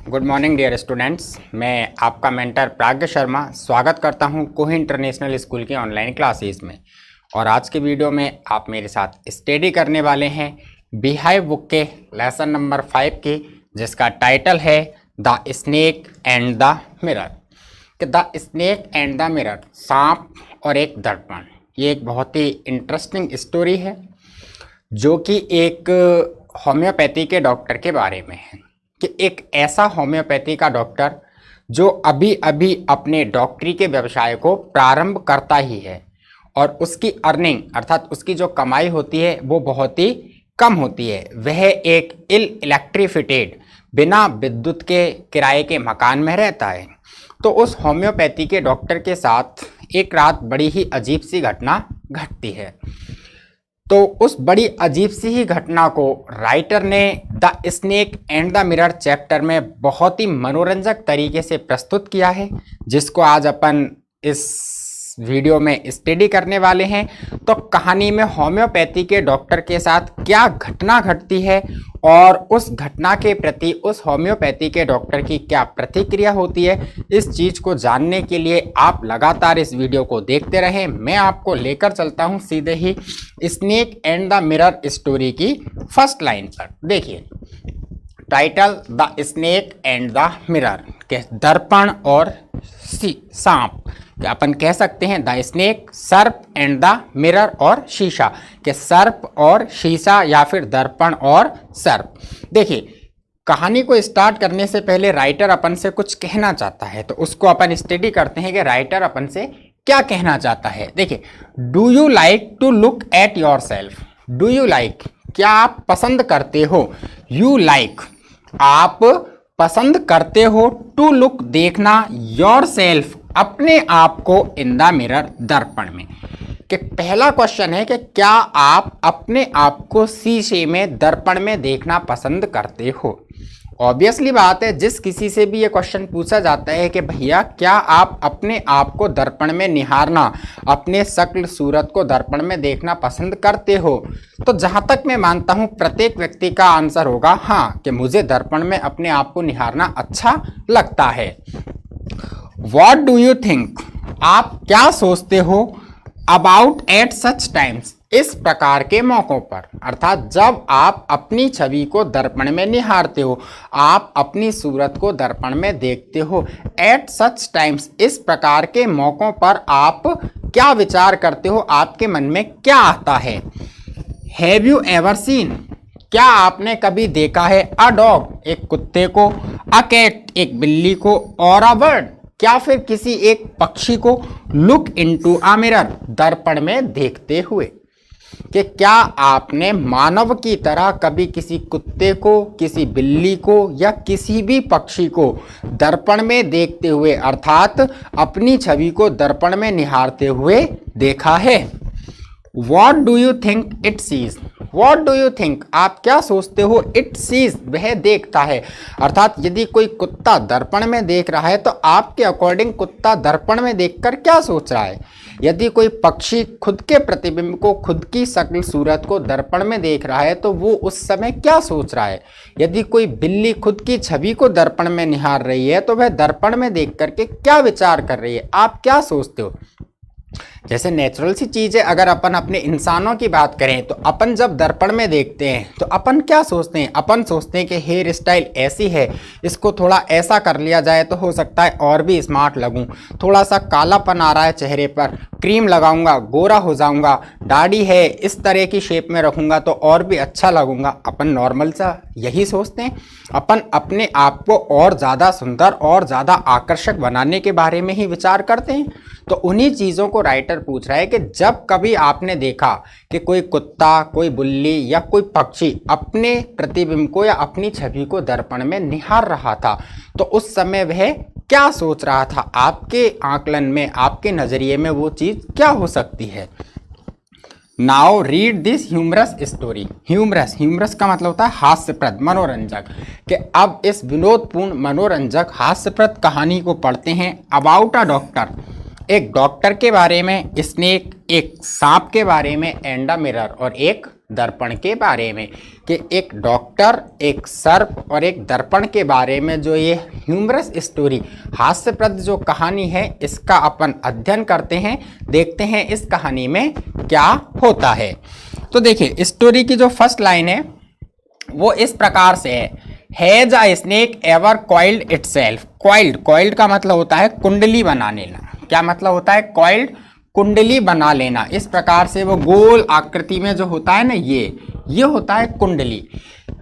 Good morning dear students. मैं आपका mentor प्राज्ञ शर्मा स्वागत करता हूं कोही इंटरनेशनल स्कूल की ऑनलाइन क्लासेस में। और आज के वीडियो में आप मेरे साथ स्टडी करने वाले हैं बिहाइव बुक के लेसन नंबर 5 की, जिसका टाइटल है the snake and the mirror. कि the snake and the mirror, सांप और एक दर्पण। ये एक बहुत ही इंटरेस्टिंग स्टोरी है जो कि एक होम्योपैथी के डॉक्टर के बारे में है। कि एक ऐसा होम्योपैथी का डॉक्टर जो अभी अभी अपने डॉक्टरी के व्यवसाय को प्रारंभ करता ही है और उसकी अर्निंग अर्थात उसकी जो कमाई होती है वो बहुत ही कम होती है। वह एक इलेक्ट्रिफिटेड बिना विद्युत के किराए के मकान में रहता है। तो उस होम्योपैथी के डॉक्टर के साथ एक रात बड़ी ही अजीब सी घटना घटती है। तो उस बड़ी अजीब सी ही घटना को राइटर ने the snake and the mirror chapter में बहुत ही मनोरंजक तरीके से प्रस्तुत किया है, जिसको आज अपन इस वीडियो में स्टडी करने वाले हैं। तो कहानी में होम्योपैथी के डॉक्टर के साथ क्या घटना घटती है और उस घटना के प्रति उस होम्योपैथी के डॉक्टर की क्या प्रतिक्रिया होती है, इस चीज़ को जानने के लिए आप लगातार इस वीडियो को देखते रहें। मैं आपको लेकर चलता हूं सीधे ही snake and the mirror story की फर्स्ट लाइन पर। देखिए title the snake and the mirror, के दर्पण और सांप। अपन कह सकते हैं द स्नेक, सर्प एंड द मिरर और शीशा, के सर्प और शीशा या फिर दर्पण और सर्प। देखिए कहानी को स्टार्ट करने से पहले राइटर अपन से कुछ कहना चाहता है, तो उसको अपन स्टडी करते हैं कि राइटर अपन से क्या कहना चाहता है। देखिए, do you like to look at yourself. Do you like, क्या आप पसंद करते हो। यू लाइक, आप पसंद करते हो। टू लुक, देखना। योर सेल्फ, अपने आप को। इन द मिरर, दर्पण में। कि पहला क्वेश्चन है कि क्या आप अपने आप को शीशे में, दर्पण में देखना पसंद करते हो। ऑब्वियसली बात है, जिस किसी से भी ये क्वेश्चन पूछा जाता है कि भैया क्या आप अपने आप को दर्पण में निहारना, अपने शक्ल सूरत को दर्पण में देखना पसंद करते हो, तो जहाँ तक मैं मानता हूँ प्रत्येक व्यक्ति का आंसर होगा हाँ, कि मुझे दर्पण में अपने आप को निहारना अच्छा लगता है। What do you think, आप क्या सोचते हो। About at such times, इस प्रकार के मौकों पर, अर्थात जब आप अपनी छवि को दर्पण में निहारते हो, आप अपनी सूरत को दर्पण में देखते हो। At such times, इस प्रकार के मौकों पर आप क्या विचार करते हो, आपके मन में क्या आता है। Have you ever seen, क्या आपने कभी देखा है। अ डॉग, एक कुत्ते को। अ कैट, एक बिल्ली को। और अ बर्ड, क्या फिर किसी एक पक्षी को। लुक इनटू अ मिरर, दर्पण में देखते हुए। कि क्या आपने मानव की तरह कभी किसी कुत्ते को, किसी बिल्ली को या किसी भी पक्षी को दर्पण में देखते हुए अर्थात अपनी छवि को दर्पण में निहारते हुए देखा है। What do you think it sees, What do you think, आप क्या सोचते हो। It sees, वह देखता है। अर्थात यदि कोई कुत्ता दर्पण में देख रहा है तो आपके अकॉर्डिंग कुत्ता दर्पण में देखकर क्या सोच रहा है। यदि कोई पक्षी खुद के प्रतिबिंब को, खुद की शक्ल सूरत को दर्पण में देख रहा है तो वो उस समय क्या सोच रहा है। यदि कोई बिल्ली खुद की छवि को दर्पण में निहार रही है तो वह दर्पण में देख करके क्या विचार कर रही है, आप क्या सोचते हो। जैसे नेचुरल सी चीज़ है, अगर अपन अपने इंसानों की बात करें तो अपन जब दर्पण में देखते हैं तो अपन क्या सोचते हैं। अपन सोचते हैं कि हेयर स्टाइल ऐसी है, इसको थोड़ा ऐसा कर लिया जाए तो हो सकता है और भी स्मार्ट लगूं। थोड़ा सा कालापन आ रहा है चेहरे पर, क्रीम लगाऊंगा, गोरा हो जाऊंगा। दाढ़ी है, इस तरह की शेप में रखूंगा तो और भी अच्छा लगूंगा। अपन नॉर्मल सा यही सोचते हैं। अपन अपने आप को और ज़्यादा सुंदर और ज़्यादा आकर्षक बनाने के बारे में ही विचार करते हैं। तो उन्हीं चीज़ों को राइटर पूछ रहा है कि जब कभी आपने देखा कि कोई कुत्ता, कोई बिल्ली या कोई पक्षी अपने प्रतिबिंब को या अपनी छवि को दर्पण में निहार रहा था तो उस समय वह क्या सोच रहा था। आपके आकलन में, आपके नज़रिए में वो चीज़ क्या हो सकती है। Now read this humorous story. Humorous का मतलब होता है हास्यप्रद, मनोरंजक। कि अब इस विनोदपूर्ण, मनोरंजक, हास्यप्रद कहानी को पढ़ते हैं। अबाउट अ डॉक्टर, एक डॉक्टर के बारे में। स्नेक, एक सांप के बारे में। एंड अ मिरर, और एक दर्पण के बारे में, कि एक डॉक्टर, एक सर्प और एक दर्पण के बारे में जो ये ह्यूमरस स्टोरी, हास्यप्रद जो कहानी है, इसका अपन अध्ययन करते हैं, देखते हैं इस कहानी में क्या होता है। तो देखिए स्टोरी की जो फर्स्ट लाइन है वो इस प्रकार से है, has a snake ever coiled itself. Coiled का मतलब होता है कुंडली बना लेना। क्या मतलब होता है? कॉइल्ड, कुंडली बना लेना। इस प्रकार से वो गोल आकृति में जो होता है ना, ये होता है कुंडली।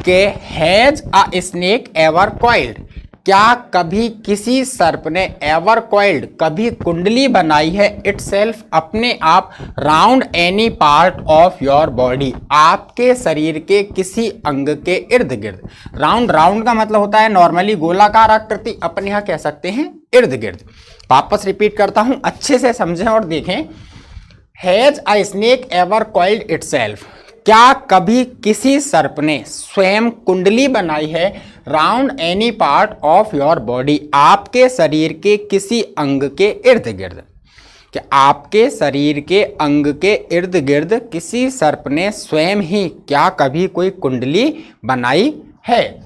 के has a snake ever coiled, क्या कभी किसी सर्प ने एवर कॉइल्ड, कभी कुंडली बनाई है, इटसेल्फ, अपने आप, round any part of your body, आपके शरीर के किसी अंग के इर्द गिर्द। राउंड का मतलब होता है नॉर्मली गोलाकार आकृति, अपन यहां कह सकते हैं इर्द गिर्द। वापस रिपीट करता हूं, अच्छे से समझें और देखें। Has a snake ever coiled itself, क्या कभी किसी सर्प ने स्वयं कुंडली बनाई है, round any part of your body, आपके शरीर के किसी अंग के इर्द गिर्द। कि आपके शरीर के अंग के इर्द गिर्द किसी सर्प ने स्वयं ही क्या कभी कोई कुंडली बनाई है।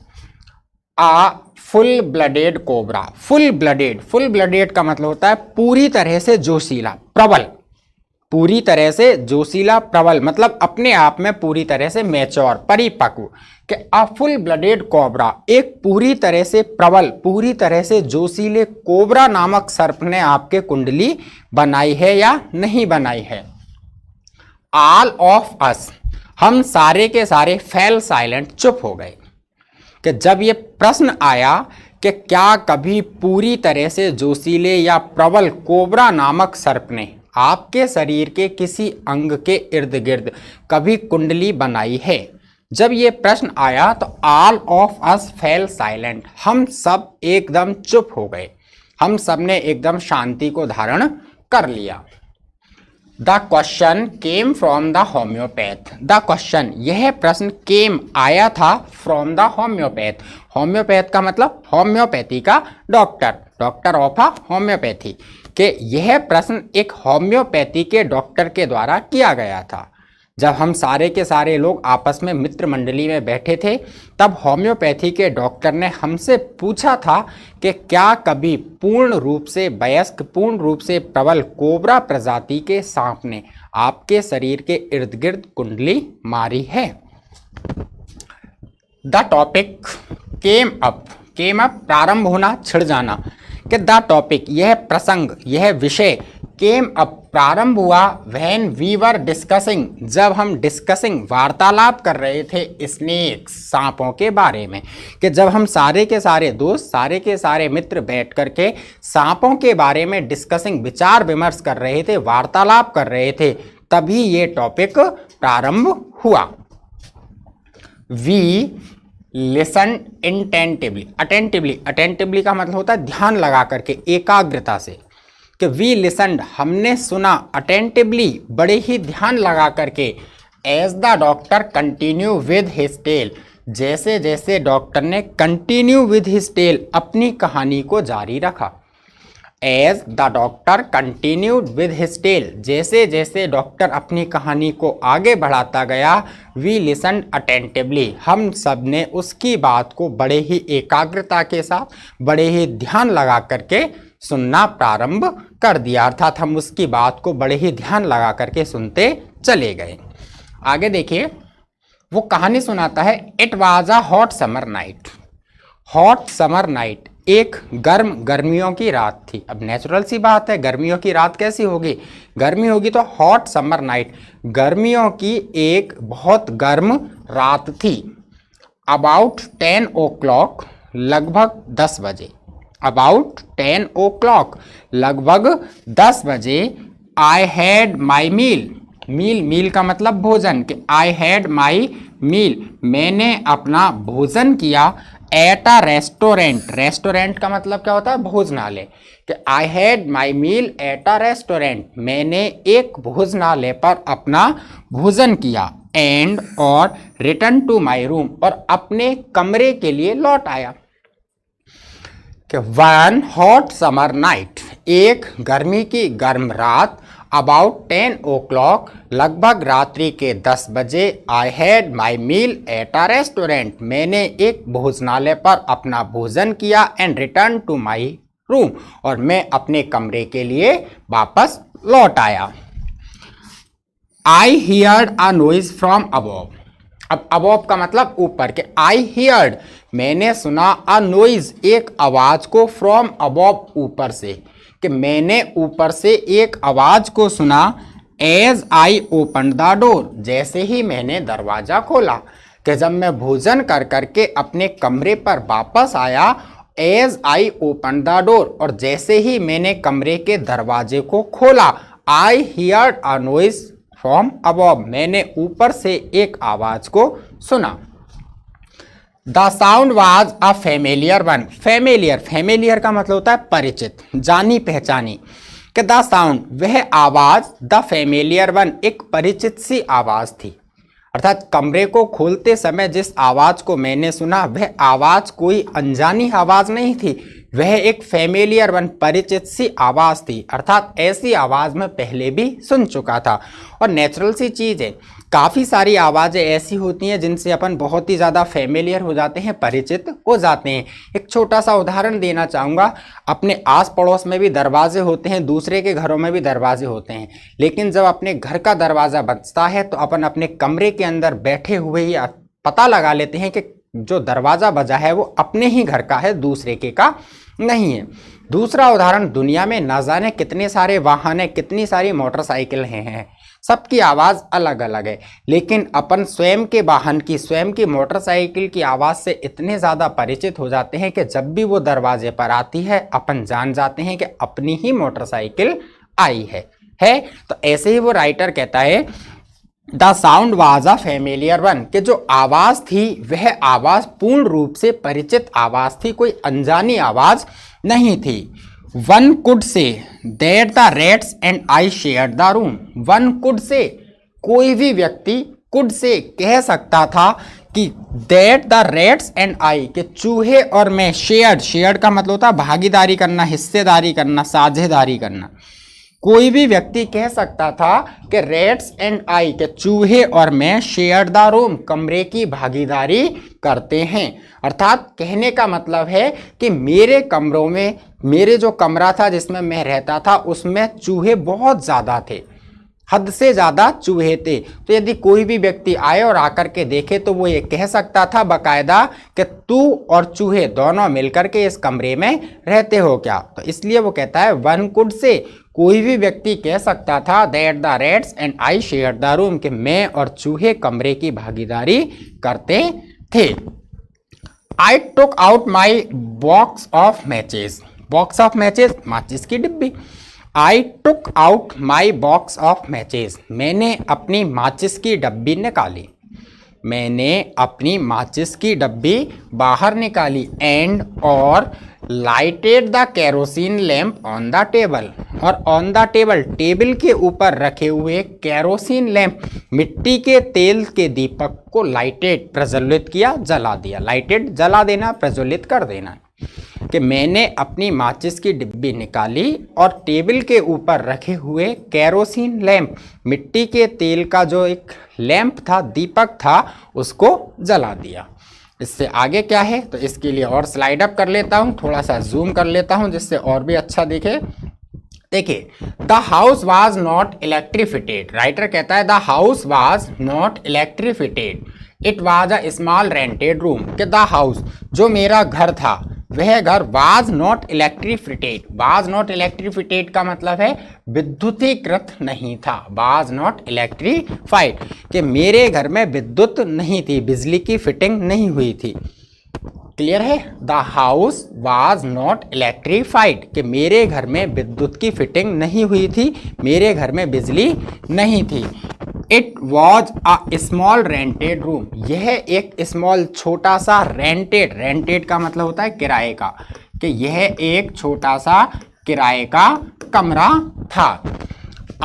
A full blooded cobra, full blooded का मतलब होता है पूरी तरह से जोशीला, प्रबल, पूरी तरह से जोशीला, प्रबल, मतलब अपने आप में पूरी तरह से मैच्योर, परिपक्व। कि अ फुल ब्लडेड कोबरा, एक पूरी तरह से प्रबल, पूरी तरह से जोशीले कोबरा नामक सर्प ने आपके कुंडली बनाई है या नहीं बनाई है। ऑल ऑफ अस, हम सारे के सारे फेल साइलेंट, चुप हो गए। कि जब ये प्रश्न आया कि क्या कभी पूरी तरह से जोशीले या प्रबल कोबरा नामक सर्प ने आपके शरीर के किसी अंग के इर्द गिर्द कभी कुंडली बनाई है, जब ये प्रश्न आया तो all of us fail silent, हम सब एकदम चुप हो गए, हम सब ने एकदम शांति को धारण कर लिया। The question came from the homeopath, the question, यह प्रश्न केम, आया था, फ्रॉम द होम्योपैथ, होम्योपैथ का मतलब होम्योपैथी का doctor, doctor of a homeopathy, कि यह प्रश्न एक होम्योपैथी के डॉक्टर के द्वारा किया गया था। जब हम सारे के सारे लोग आपस में मित्र मंडली में बैठे थे, तब होम्योपैथी के डॉक्टर ने हमसे पूछा था कि क्या कभी पूर्ण रूप से वयस्क, पूर्ण रूप से प्रबल कोबरा प्रजाति के सांप ने आपके शरीर के इर्द गिर्द कुंडली मारी है। द टॉपिक केम अप, प्रारंभ होना, छिड़ जाना। कि द टॉपिक, यह प्रसंग, यह विषय, केम अप, प्रारंभ हुआ, व्हेन वी वर डिस्कसिंग, जब हम डिस्कसिंग, वार्तालाप कर रहे थे, स्नेक्स, सांपों के बारे में। कि जब हम सारे के सारे दोस्त, सारे के सारे मित्र बैठ करके सांपों के बारे में डिस्कसिंग, विचार विमर्श कर रहे थे, वार्तालाप कर रहे थे, तभी ये टॉपिक प्रारंभ हुआ। वी लिसन इंटेंटिवली, अटेंटिवली का मतलब होता है ध्यान लगा करके, एकाग्रता से। कि वी लिसनड, हमने सुना, अटेंटिवली, बड़े ही ध्यान लगा करके, as the doctor continue with his tale, जैसे जैसे डॉक्टर ने कंटिन्यू विद हिज टेल, अपनी कहानी को जारी रखा। As the doctor continued with his tale, जैसे जैसे डॉक्टर अपनी कहानी को आगे बढ़ाता गया, वी लिसनड अटेंटिवली, हम सब ने उसकी बात को बड़े ही एकाग्रता के साथ, बड़े ही ध्यान लगा करके सुनना प्रारंभ कर दिया, अर्थात हम उसकी बात को बड़े ही ध्यान लगा करके सुनते चले गए। आगे देखिए, वो कहानी सुनाता है, it was a hot summer night, hot summer night, एक गर्मियों की रात थी। अब नेचुरल सी बात है, गर्मियों की रात कैसी होगी, गर्मी होगी तो हॉट समर नाइट, गर्मियों की एक बहुत गर्म रात थी। अबाउट 10 o'clock, लगभग 10 बजे, अबाउट 10 o'clock, लगभग 10 बजे, आई हैड माई मील, मील का मतलब भोजन, कि आई हैड माई मील, मैंने अपना भोजन किया, एट अ रेस्टोरेंट, रेस्टोरेंट का मतलब क्या होता है, भोजनालय, कि I had my meal at a restaurant, मैंने एक भोजनालय पर अपना भोजन किया, एंड और रिटर्न टू माई रूम, और अपने कमरे के लिए लौट आया। कि वन हॉट समर नाइट, एक गर्मी की गर्म रात, अबाउट 10 o'clock, लगभग रात्रि के 10 बजे, I had my meal at a restaurant, मैंने एक भोजनालय पर अपना भोजन किया, and return to my room, और मैं अपने कमरे के लिए वापस लौट आया। I heard a noise from above, अब अबव का मतलब ऊपर के, आई हियर्ड मैंने सुना, अ नॉइज एक आवाज को, फ्रॉम अबव ऊपर से, कि मैंने ऊपर से एक आवाज को सुना, as I open the door जैसे ही मैंने दरवाजा खोला, कि जब मैं भोजन कर करके अपने कमरे पर वापस आया, as I open the door, और जैसे ही मैंने कमरे के दरवाजे को खोला, I heard a noise from above मैंने ऊपर से एक आवाज को सुना। The sound was a familiar one, familiar, familiar का मतलब होता है परिचित, जानी पहचानी, कि द साउंड वह आवाज, द फेमिलियर वन एक परिचित सी आवाज थी, अर्थात कमरे को खोलते समय जिस आवाज को मैंने सुना वह आवाज कोई अनजानी आवाज नहीं थी, वह एक फेमिलियर वन परिचित सी आवाज थी, अर्थात ऐसी आवाज मैं पहले भी सुन चुका था। और नेचुरल सी चीज है, काफ़ी सारी आवाज़ें ऐसी होती हैं जिनसे अपन बहुत ही ज़्यादा फेमिलियर हो जाते हैं, परिचित हो जाते हैं। एक छोटा सा उदाहरण देना चाहूँगा, अपने आस पड़ोस में भी दरवाजे होते हैं, दूसरे के घरों में भी दरवाजे होते हैं, लेकिन जब अपने घर का दरवाज़ा बजता है तो अपन अपने कमरे के अंदर बैठे हुए ही पता लगा लेते हैं कि जो दरवाज़ा बजा है वो अपने ही घर का है, दूसरे के का नहीं है। दूसरा उदाहरण, दुनिया में न जाने कितने सारे वाहन हैं, कितनी सारी मोटरसाइकिल हैं, सबकी आवाज़ अलग अलग है, लेकिन अपन स्वयं के वाहन की, स्वयं की मोटरसाइकिल की आवाज़ से इतने ज़्यादा परिचित हो जाते हैं कि जब भी वो दरवाजे पर आती है अपन जान जाते हैं कि अपनी ही मोटरसाइकिल आई है। तो ऐसे ही वो राइटर कहता है, the sound was a familiar one, कि जो आवाज़ थी वह आवाज़ पूर्ण रूप से परिचित आवाज़ थी, कोई अनजानी आवाज़ नहीं थी। One could say that the rats and I share the room, one could say कोई भी व्यक्ति, कुड से कह सकता था कि दैट द रैट्स एंड आई, के चूहे और मैं, शेयर्ड, शेयर्ड का मतलब होता है भागीदारी करना, हिस्सेदारी करना, साझेदारी करना, कोई भी व्यक्ति कह सकता था कि रैट्स एंड आई, के चूहे और मैं, शेयर द रूम, कमरे की भागीदारी करते हैं। अर्थात कहने का मतलब है कि मेरे कमरों में, मेरे जो कमरा था जिसमें मैं रहता था उसमें चूहे बहुत ज़्यादा थे, हद से ज़्यादा चूहे थे। तो यदि कोई भी व्यक्ति आए और आकर के देखे तो वो ये कह सकता था बाकायदा कि तू और चूहे दोनों मिलकर के इस कमरे में रहते हो क्या। तो इसलिए वो कहता है वन कुड से, कोई भी व्यक्ति कह सकता था that the rats and I share the room, कि मैं और चूहे कमरे की भागीदारी करते थे। I took out my box of matches, box of matches माचिस की डिब्बी, I took out my box of matches, मैंने अपनी माचिस की डब्बी निकाली, मैंने अपनी माचिस की डब्बी बाहर निकाली, एंड और lighted the kerosene lamp on the table, और ऑन द टेबल, टेबल के ऊपर रखे हुए कैरोसिन लैम्प, मिट्टी के तेल के दीपक को लाइटेड, प्रज्वलित किया, जला दिया। लाइटेड जला देना, प्रज्वलित कर देना, कि मैंने अपनी माचिस की डिब्बी निकाली और टेबल के ऊपर रखे हुए कैरोसिन लैम्प, मिट्टी के तेल का जो एक लैम्प था, दीपक था, उसको जला दिया। इससे आगे क्या है तो इसके लिए और स्लाइड अप कर लेता हूँ, थोड़ा सा जूम कर लेता हूँ जिससे और भी अच्छा दिखे। देखिए, the house was not electrified, writer कहता है the house was not electrified, it was a small rented room, कि द हाउस, जो मेरा घर था, वह घर was not electrified, was not electrified का मतलब है विद्युतीकृत नहीं था, वाज नॉट इलेक्ट्रीफाइड, कि मेरे घर में विद्युत नहीं थी, बिजली की फिटिंग नहीं हुई थी। क्लियर है, the house was not electrified, कि मेरे घर में विद्युत की फिटिंग नहीं हुई थी, मेरे घर में बिजली नहीं थी। It was a small rented room, यह एक स्मॉल, छोटा सा, रेंटेड, रेंटेड का मतलब होता है किराए का, कि यह एक छोटा सा किराए का कमरा था।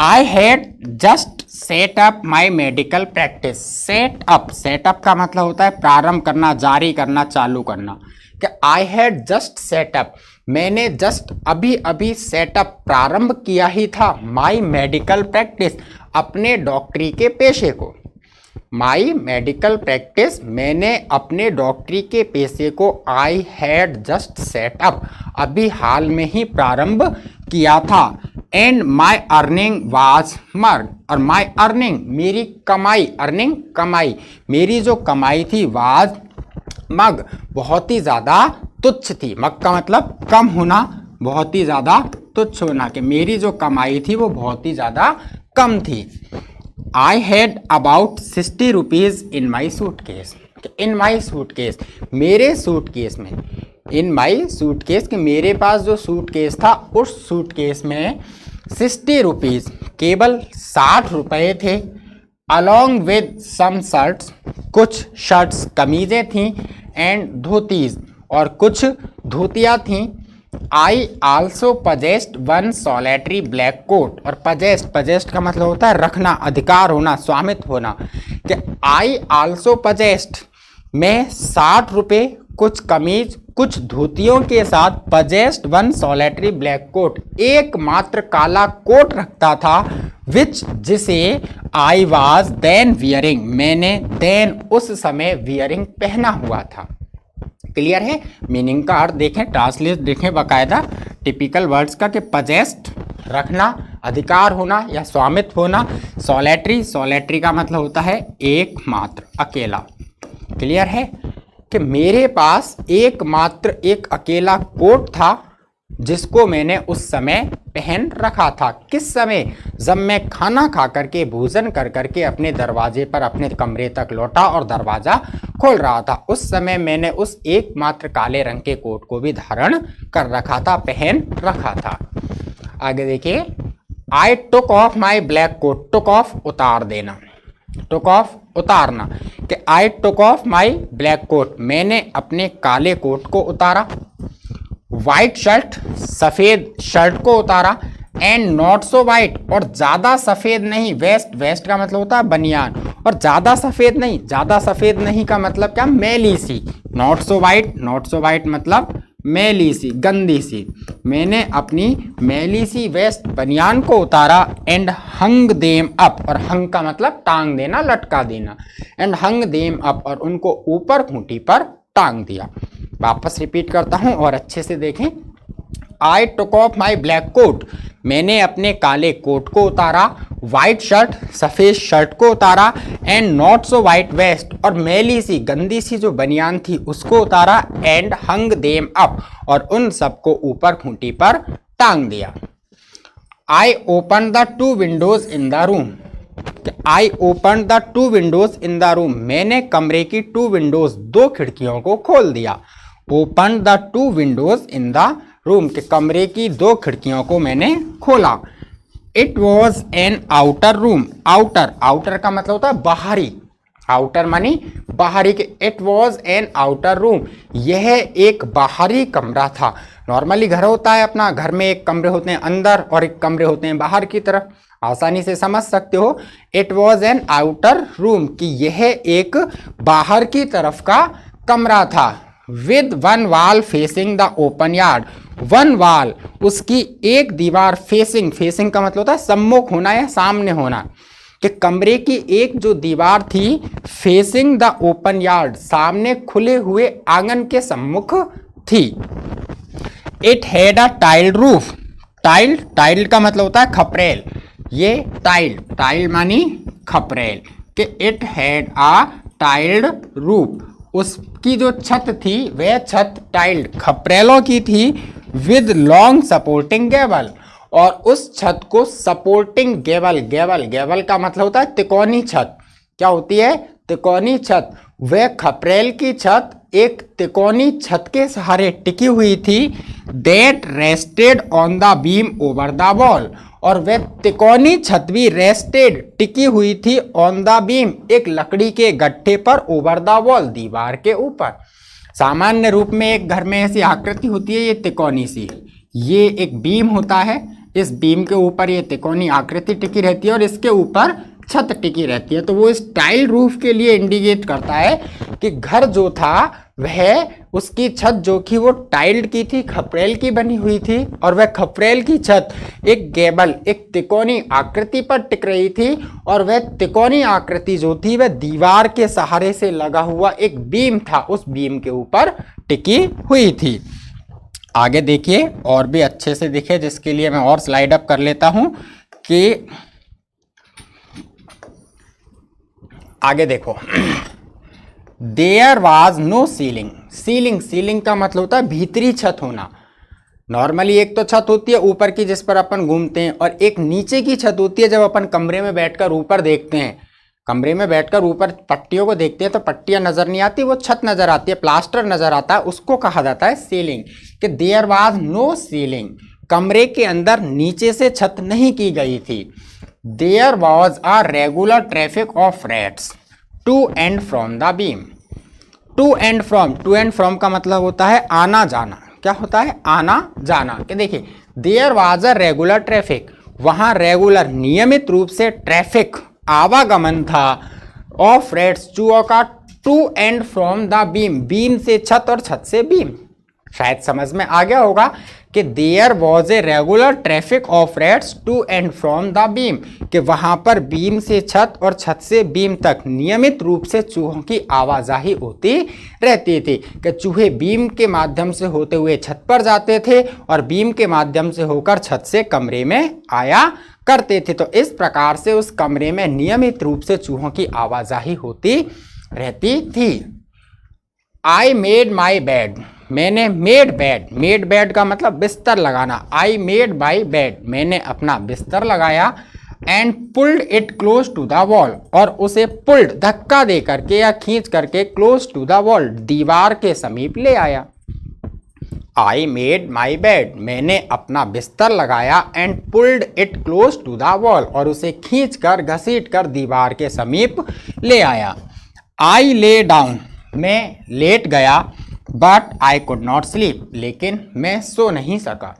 I had just set up my medical practice, set up, setup का मतलब होता है प्रारंभ करना, जारी करना, चालू करना, कि I had just set up, मैंने जस्ट अभी अभी सेटअप प्रारंभ किया ही था माई मेडिकल प्रैक्टिस, अपने डॉक्टरी के पेशे को। माई मेडिकल प्रैक्टिस, मैंने अपने डॉक्टरी के पेशे को आई हैड जस्ट सेटअप, अभी हाल में ही प्रारंभ किया था। एंड माई अर्निंग वाज मर्ग, और माई अर्निंग, मेरी कमाई, अर्निंग कमाई, मेरी जो कमाई थी, वाज मग, बहुत ही ज़्यादा तुच्छ थी। मग का मतलब कम होना, बहुत ही ज़्यादा तुच्छ होना, कि मेरी जो कमाई थी वो बहुत ही ज़्यादा कम थी। I had about 60 rupees in my suitcase, in my suitcase, मेरे सूटकेस में, इन माई सूटकेस, कि मेरे पास जो सूटकेस था उस सूटकेस में 60 रुपीज़, केवल 60 रुपये थे। अलॉन्ग विद सम शर्ट्स, कुछ शर्ट्स कमीज़ें थीं, एंड धोतीज, और कुछ धोतियाँ थीं। I also possessed one solitary black coat, और पजेस्ट का मतलब होता है रखना, अधिकार होना, स्वामित्व होना, कि आई आल्सो पजेस्ट, मैं 60 रुपये, कुछ कमीज, कुछ धोतियों के साथ possessed one solitary black coat, एकमात्र काला कोट रखता था, विच, जिसे आई वाज देन वियरिंग, मैंने देन उस समय वियरिंग पहना हुआ था। क्लियर है? मीनिंग का अर्थ देखें, ट्रांसलेट देखें बाकायदा टिपिकल वर्ड्स का, कि पजेस्ट रखना, अधिकार होना या स्वामित्व होना, सोलेटरी का मतलब होता है एकमात्र, अकेला। क्लियर है? कि मेरे पास एकमात्र एक अकेला कोट था जिसको मैंने उस समय पहन रखा था। किस समय? जब मैं खाना खा करके, भोजन कर करके अपने दरवाजे पर, अपने कमरे तक लौटा और दरवाजा खोल रहा था, उस समय मैंने उस एकमात्र काले रंग के कोट को भी धारण कर रखा था, पहन रखा था। आगे देखिए, I took off my black coat, took off उतार देना, टुक ऑफ उतारना, कि I took off my black coat, मैंने अपने काले कोट को उतारा। वाइट शर्ट, सफेद शर्ट को उतारा। एंड नॉट सो वाइट, और ज्यादा सफेद नहीं, वेस्ट का मतलब होता है बनियान, और ज्यादा सफेद नहीं का मतलब क्या? मैली सी। नॉट सो वाइट मतलब मैली सी, गंदी सी। मैंने अपनी मैली सी वेस्ट बनियान को उतारा। एंड हंग देम अप, और हंग का मतलब टांग देना, लटका देना। एंड हंग देम अप, और उनको ऊपर खूंटी पर टांग दिया। वापस रिपीट करता हूं और अच्छे से देखें। I took off my black coat, मैंने अपने काले कोट को उतारा। वाइट शर्ट, सफ़ेद शर्ट को उतारा। And not so white vest, और मैली सी, गंदी सी जो बनियान थी उसको उतारा। एंड हंग देम अप, और उन सबको ऊपर खूंटी पर टांग दिया। आई open the 2 Windows in the room, I open the 2 Windows in the room, मैंने कमरे की 2 विंडोज, 2 खिड़कियों को खोल दिया। Open the 2 Windows in the room, के कमरे की 2 खिड़कियों को मैंने खोला। It was an outer room, outer का मतलब होता है बाहरी, आउटर मानी बाहरी, के it was an outer room, यह एक बाहरी कमरा था। नॉर्मली घर होता है अपना, घर में एक कमरे होते हैं अंदर और एक कमरे होते हैं बाहर की तरफ, आसानी से समझ सकते हो। It was an outer room, कि यह एक बाहर की तरफ का कमरा था। With one wall facing the open yard, one wall, उसकी एक दीवार, फेसिंग का मतलब होता है सम्मुख होना या सामने होना, कि कमरे की एक जो दीवार थी फेसिंग द ओपन यार्ड, सामने खुले हुए आंगन के सम्मुख थी। It had a tiled roof, tiled का मतलब होता है खपरेल, ये टाइल मानी खपरेल, कि it had a tiled roof, उसकी जो छत थी वह छत टाइल्ड, खपरेलों की थी। विद लॉन्ग सपोर्टिंग गेवल, और उस छत को सपोर्टिंग गेवल का मतलब होता है तिकोनी छत। क्या होती है? तिकोनी छत। वह खपरेल की छत एक तिकोनी छत के सहारे टिकी हुई थी। That rested on the beam over the wall, और वह तिकोनी छत भी रेस्टेड, टिकी हुई थी, ऑन द बीम, एक लकड़ी के गट्ठे पर, ओवर द वॉल, दीवार के ऊपर। सामान्य रूप में एक घर में ऐसी आकृति होती है, ये तिकोनी सी, ये एक बीम होता है, इस बीम के ऊपर ये तिकोनी आकृति टिकी रहती है और इसके ऊपर छत टिकी रहती है। तो वो इस टाइल रूफ के लिए इंडिकेट करता है कि घर जो था वह, उसकी छत जो कि वो टाइल्ड की थी, खपरेल की बनी हुई थी, और वह खपरेल की छत एक गैबल, एक तिकोनी आकृति पर टिक रही थी, और वह तिकोनी आकृति जो थी वह दीवार के सहारे से लगा हुआ एक बीम था, उस बीम के ऊपर टिकी हुई थी। आगे देखिए और भी अच्छे से दिखे, जिसके लिए मैं और स्लाइड अप कर लेता हूं कि आगे देखो। There was no ceiling. Ceiling का मतलब होता है भीतरी छत होना। नॉर्मली एक तो छत होती है ऊपर की जिस पर अपन घूमते हैं, और एक नीचे की छत होती है जब अपन कमरे में बैठकर ऊपर देखते हैं। कमरे में बैठकर ऊपर पट्टियों को देखते हैं तो पट्टियां नजर नहीं आती, वो छत नजर आती है, प्लास्टर नजर आता है, उसको कहा जाता है सीलिंग। कि देयर वाज नो सीलिंग, कमरे के अंदर नीचे से छत नहीं की गई थी। There was a regular traffic of rats to and from the beam. To and from का मतलब होता है आना जाना। क्या होता है? आना जाना। कि देखिए there was a regular traffic, वहां रेगुलर नियमित रूप से ट्रैफिक आवागमन था, ऑफ रैट्स चूहों का, to and from the beam, beam से छत और छत से बीम। शायद समझ में आ गया होगा कि there was a regular traffic of rats to and from the beam, कि वहां पर बीम से छत और छत से बीम तक नियमित रूप से चूहों की आवाजाही होती रहती थी। कि चूहे बीम के माध्यम से होते हुए छत पर जाते थे और बीम के माध्यम से होकर छत से कमरे में आया करते थे। तो इस प्रकार से उस कमरे में नियमित रूप से चूहों की आवाजाही होती रहती थी। आई मेड माई बेड, मैंने मेड बेड का मतलब बिस्तर लगाना। आई मेड माई बेड, मैंने अपना बिस्तर लगाया। And pulled it close to the wall, और उसे पुल्ड धक्का दे करके या खींच करके क्लोज टू द वॉल, दीवार के समीप ले आया। आई मेड माई बेड, मैंने अपना बिस्तर लगाया। And pulled it close to the wall, और उसे खींच कर घसीट कर दीवार के समीप ले आया। आई ले डाउन, मैं लेट गया। But I could not sleep, लेकिन मैं सो नहीं सका।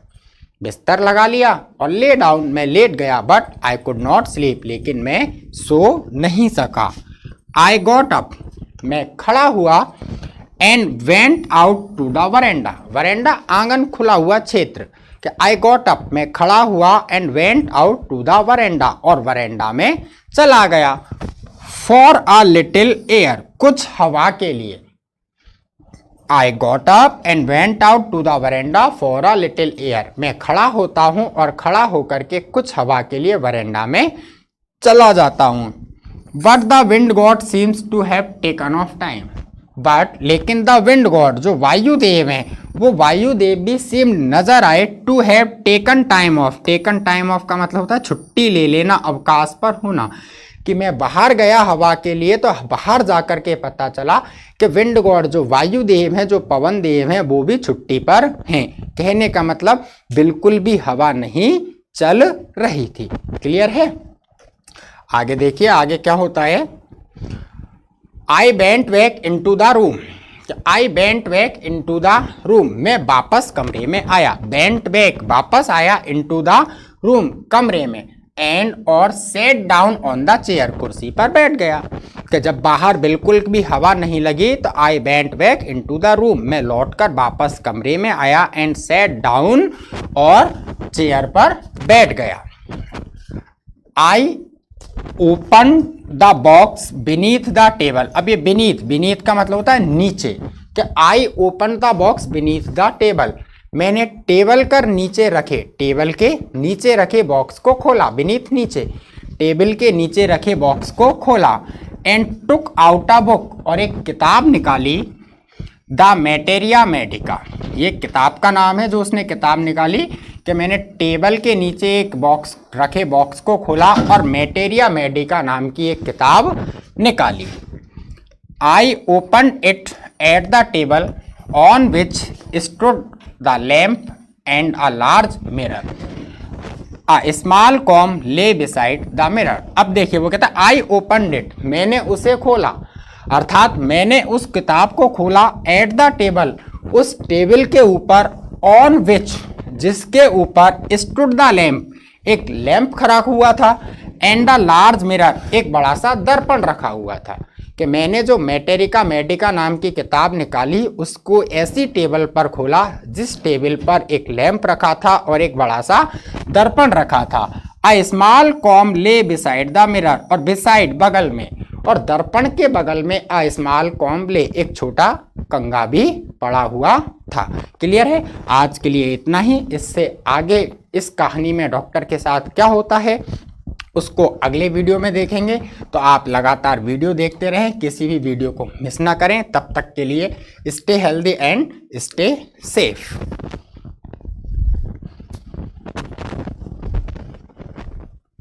बिस्तर लगा लिया और ले डाउन, मैं लेट गया, but I could not sleep, लेकिन मैं सो नहीं सका। आई गॉट अप, मैं खड़ा हुआ। And went out to the veranda, veranda आंगन खुला हुआ क्षेत्र। कि आई गॉट अप, मैं खड़ा हुआ। And went out to the veranda, और वरेंडा में चला गया। फॉर अ लिटिल एयर, कुछ हवा के लिए। I got up and went out to the veranda for a little air, मैं खड़ा होता हूं और खड़ा होकर के कुछ हवा के लिए वरेंडा में चला जाता हूं। But the wind god seems to have taken off time, but लेकिन द विंड गॉड, जो वायुदेव हैं, वो वायुदेव भी सेम नजर आए to have taken time off. Taken time off का मतलब होता है छुट्टी ले लेना, अवकाश पर होना। कि मैं बाहर गया हवा के लिए, तो बाहर जाकर के पता चला कि विंड गॉड, जो वायुदेव हैं, जो पवन देव हैं, वो भी छुट्टी पर हैं। कहने का मतलब बिल्कुल भी हवा नहीं चल रही थी। क्लियर है? आगे देखिए आगे क्या होता है। I went back into the room, I went back into the room, मैं वापस कमरे में आया। वेंट बैक, वापस आया। इनटू द रूम, कमरे में। एंड और set down on the chair, कुर्सी पर बैठ गया। कि जब बाहर बिल्कुल भी हवा नहीं लगी तो I went back into the room, मैं लौटकर वापस कमरे में आया। एंड सेट डाउन, और चेयर पर बैठ गया। आई open the box beneath the table, अब ये बीनीथ का मतलब होता है नीचे। कि आई open the box beneath the table, मैंने टेबल कर नीचे रखे, टेबल के नीचे रखे बॉक्स को खोला। बीनीथ नीचे, टेबल के नीचे रखे बॉक्स को खोला। And took out a book, और एक किताब निकाली। द मैटेरिया मेडिका, ये किताब का नाम है जो उसने किताब निकाली। कि मैंने टेबल के नीचे एक बॉक्स रखे, बॉक्स को खोला और मैटेरिया मेडिका नाम की एक किताब निकाली। I open it at the table on which stood the lamp and a large mirror, a small com ले बिसाइड द मिरर। अब देखिए वो कहता है आई ओपन इट, मैंने उसे खोला, अर्थात मैंने उस किताब को खोला। एट द टेबल, उस टेबल के ऊपर। ऑन विच, जिसके ऊपर। स्टूड द लैम्प, एक लैंप खड़ा हुआ था। एंड द लार्ज मिरर, एक बड़ा सा दर्पण रखा हुआ था। कि मैंने जो मैटेरिका मेडिका नाम की किताब निकाली उसको ऐसी टेबल पर खोला जिस टेबल पर एक लैंप रखा था और एक बड़ा सा दर्पण रखा था। अ स्मॉल कॉम ले बिसाइड द मिरर, और बिसाइड बगल में, और दर्पण के बगल में अ स्मॉल कॉम ले, एक छोटा कंघा भी पड़ा हुआ था। क्लियर है? आज के लिए इतना ही। इससे आगे इस कहानी में डॉक्टर के साथ क्या होता है उसको अगले वीडियो में देखेंगे। तो आप लगातार वीडियो देखते रहें, किसी भी वीडियो को मिस ना करें। तब तक के लिए stay healthy and stay safe.